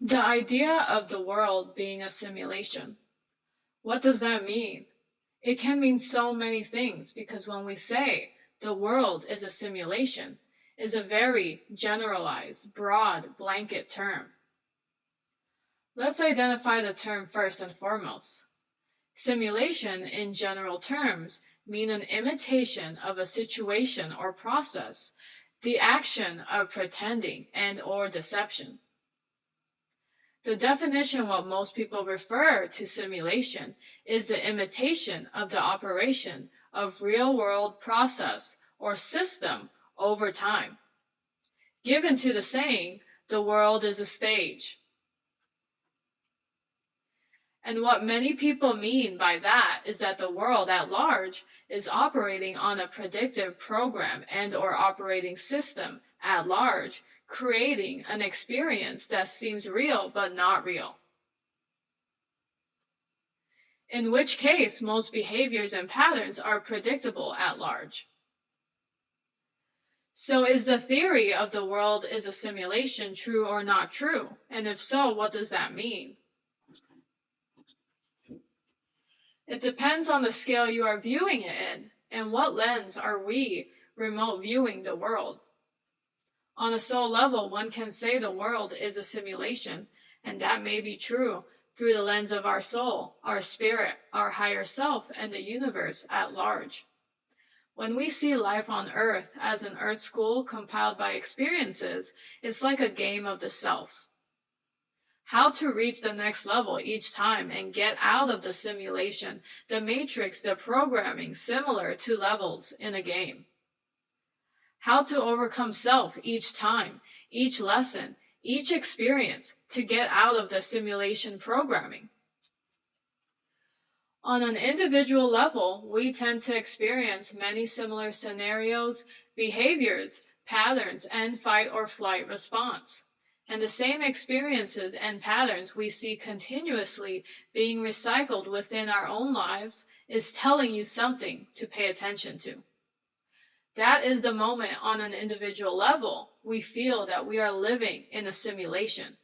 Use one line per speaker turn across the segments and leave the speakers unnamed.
The idea of the world being a simulation. What does that mean? It can mean so many things because when we say the world is a simulation, is a very generalized, broad, blanket term. Let's identify the term first and foremost. Simulation, in general terms, mean an imitation of a situation or process, the action of pretending and or deception. The definition what most people refer to simulation is the imitation of the operation of real-world process or system over time. Given to the saying, the world is a stage. And what many people mean by that is that the world at large is operating on a predictive program and or operating system at large, creating an experience that seems real but not real. In which case, most behaviors and patterns are predictable at large. So is the theory of the world is a simulation true or not true? And if so, what does that mean? It depends on the scale you are viewing it in, and what lens are we remote viewing the world. On a soul level, one can say the world is a simulation, and that may be true through the lens of our soul, our spirit, our higher self, and the universe at large. When we see life on Earth as an Earth school compiled by experiences, it's like a game of the self. How to reach the next level each time and get out of the simulation, the matrix, the programming similar to levels in a game. How to overcome self each time, each lesson, each experience to get out of the simulation programming. On an individual level, we tend to experience many similar scenarios, behaviors, patterns, and fight or flight response. And the same experiences and patterns we see continuously being recycled within our own lives is telling you something to pay attention to. That is the moment on an individual level we feel that we are living in a simulation,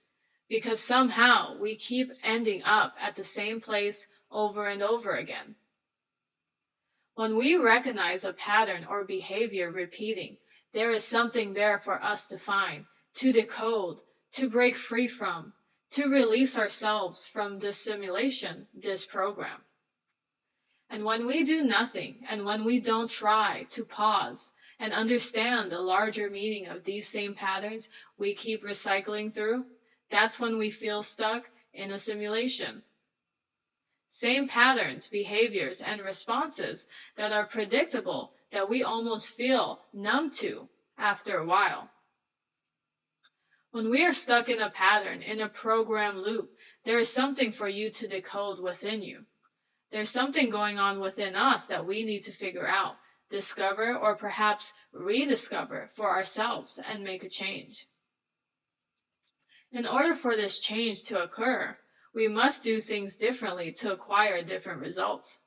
because somehow we keep ending up at the same place over and over again. When we recognize a pattern or behavior repeating, there is something there for us to find, to decode, to break free from, to release ourselves from this simulation, this program. And when we do nothing, and when we don't try to pause and understand the larger meaning of these same patterns we keep recycling through, that's when we feel stuck in a simulation. Same patterns, behaviors, and responses that are predictable that we almost feel numb to after a while. When we are stuck in a pattern, in a program loop, there is something for you to decode within you. There's something going on within us that we need to figure out, discover, or perhaps rediscover for ourselves and make a change. In order for this change to occur, we must do things differently to acquire different results.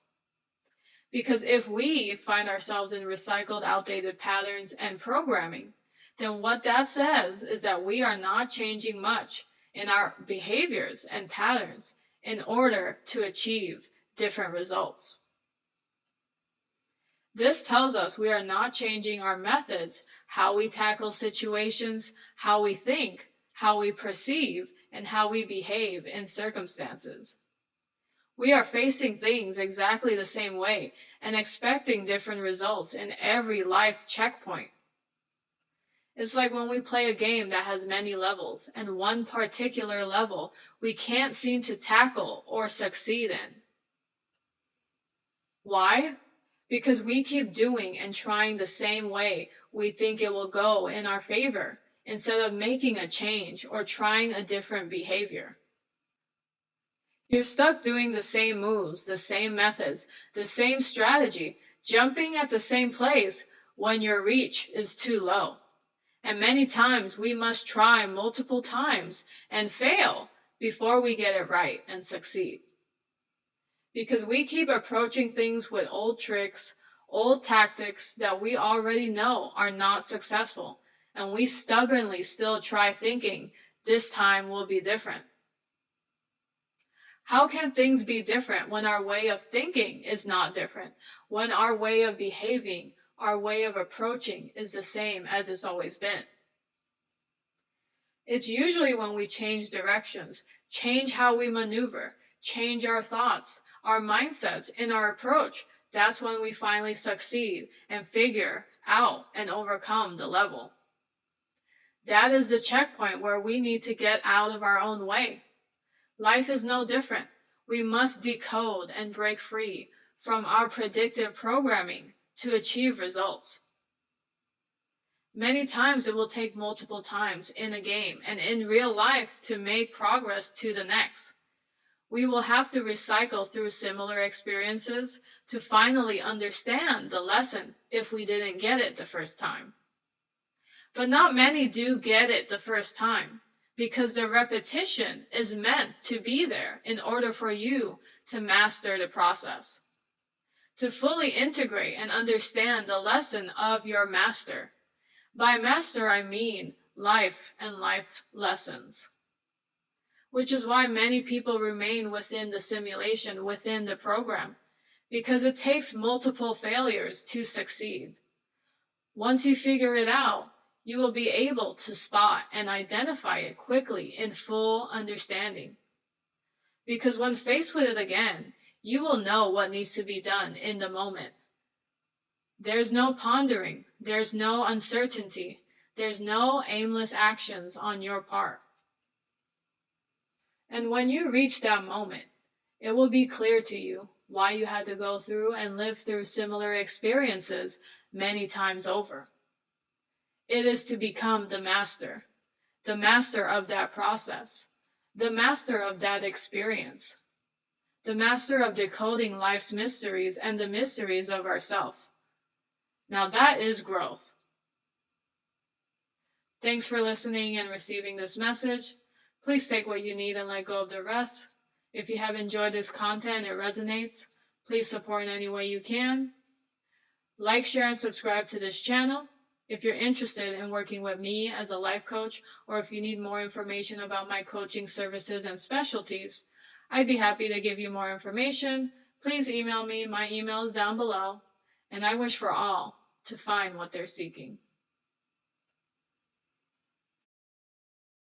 Because if we find ourselves in recycled, outdated patterns and programming, then what that says is that we are not changing much in our behaviors and patterns in order to achieve different results. This tells us we are not changing our methods, how we tackle situations, how we think, how we perceive, and how we behave in circumstances. We are facing things exactly the same way and expecting different results in every life checkpoint. It's like when we play a game that has many levels, and one particular level we can't seem to tackle or succeed in. Why? Because we keep doing and trying the same way we think it will go in our favor, instead of making a change or trying a different behavior. You're stuck doing the same moves, the same methods, the same strategy, jumping at the same place when your reach is too low. And many times we must try multiple times and fail before we get it right and succeed. Because we keep approaching things with old tricks, old tactics that we already know are not successful, and we stubbornly still try thinking this time will be different. How can things be different when our way of thinking is not different? When our way of behaving, our way of approaching is the same as it's always been? It's usually when we change directions, change how we maneuver, change our thoughts, our mindsets, in our approach. That's when we finally succeed and figure out and overcome the level. That is the checkpoint where we need to get out of our own way. Life is no different. We must decode and break free from our predictive programming to achieve results. Many times it will take multiple times in a game and in real life to make progress to the next. We will have to recycle through similar experiences to finally understand the lesson if we didn't get it the first time. But not many do get it the first time, because the repetition is meant to be there in order for you to master the process, to fully integrate and understand the lesson of your master. By master, I mean life and life lessons, which is why many people remain within the simulation, within the program, because it takes multiple failures to succeed. Once you figure it out, you will be able to spot and identify it quickly in full understanding. Because when faced with it again, you will know what needs to be done in the moment. There's no pondering, there's no uncertainty, there's no aimless actions on your part. And when you reach that moment, it will be clear to you why you had to go through and live through similar experiences many times over. It is to become the master of that process, the master of that experience, the master of decoding life's mysteries and the mysteries of ourself. Now that is growth. Thanks for listening and receiving this message. Please take what you need and let go of the rest. If you have enjoyed this content and it resonates, please support in any way you can. Like, share, and subscribe to this channel. If you're interested in working with me as a life coach, or if you need more information about my coaching services and specialties, I'd be happy to give you more information. Please email me. My email is down below. And I wish for all to find what they're seeking.